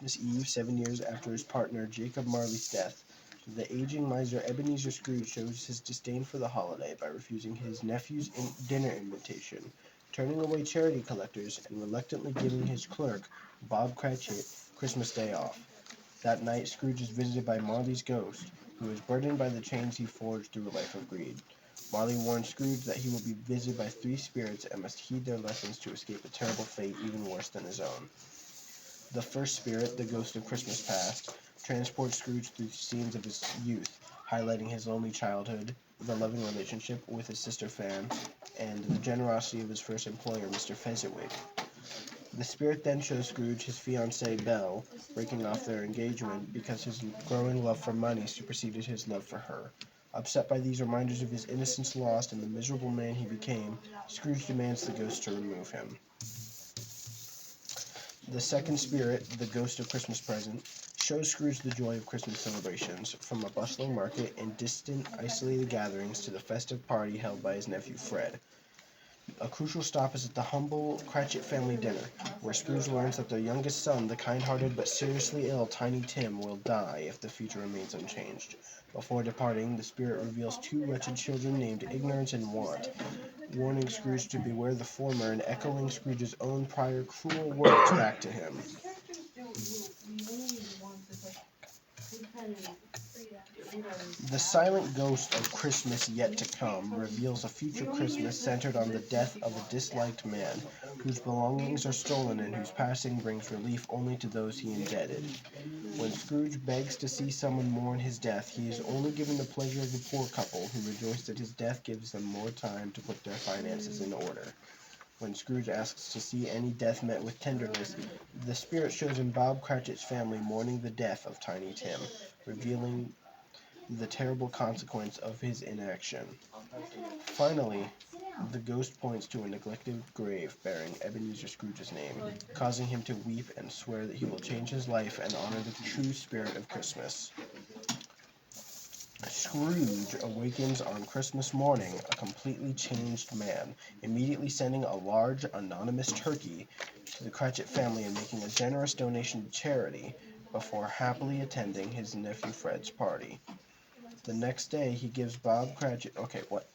Christmas Eve, 7 years after his partner Jacob Marley's death, the aging miser Ebenezer Scrooge shows his disdain for the holiday by refusing his nephew's dinner invitation, turning away charity collectors, and reluctantly giving his clerk, Bob Cratchit, Christmas Day off. That night, Scrooge is visited by Marley's ghost, who is burdened by the chains he forged through a life of greed. Marley warns Scrooge that he will be visited by three spirits and must heed their lessons to escape a terrible fate even worse than his own. The first spirit, the ghost of Christmas past, transports Scrooge through scenes of his youth, highlighting his lonely childhood, the loving relationship with his sister Fan, and the generosity of his first employer, Mr. Fezziwig. The spirit then shows Scrooge his fiancée Belle, breaking off their engagement because his growing love for money superseded his love for her. Upset by these reminders of his innocence lost and the miserable man he became, Scrooge demands the ghost to remove him. The second spirit, the ghost of Christmas present, shows Scrooge the joy of Christmas celebrations, from a bustling market and distant, isolated gatherings to the festive party held by his nephew Fred. A crucial stop is at the humble Cratchit family dinner, where Scrooge learns that their youngest son, the kind-hearted but seriously ill Tiny Tim, will die if the future remains unchanged. Before departing, the spirit reveals two wretched children named Ignorance and Want, warning Scrooge to beware the former and echoing Scrooge's own prior cruel words back to him. The silent ghost of Christmas yet to come reveals a future Christmas centered on the death of a disliked man, whose belongings are stolen and whose passing brings relief only to those he indebted. When Scrooge begs to see someone mourn his death, he is only given the pleasure of the poor couple, who rejoice that his death gives them more time to put their finances in order. When Scrooge asks to see any death met with tenderness, the spirit shows him Bob Cratchit's family mourning the death of Tiny Tim, revealing the terrible consequence of his inaction. Finally, the ghost points to a neglected grave bearing Ebenezer Scrooge's name, causing him to weep and swear that he will change his life and honor the true spirit of Christmas. Scrooge awakens on Christmas morning a completely changed man, immediately sending a large, anonymous turkey to the Cratchit family and making a generous donation to charity before happily attending his nephew Fred's party. The next day, he gives Bob Cratchit... Okay, what?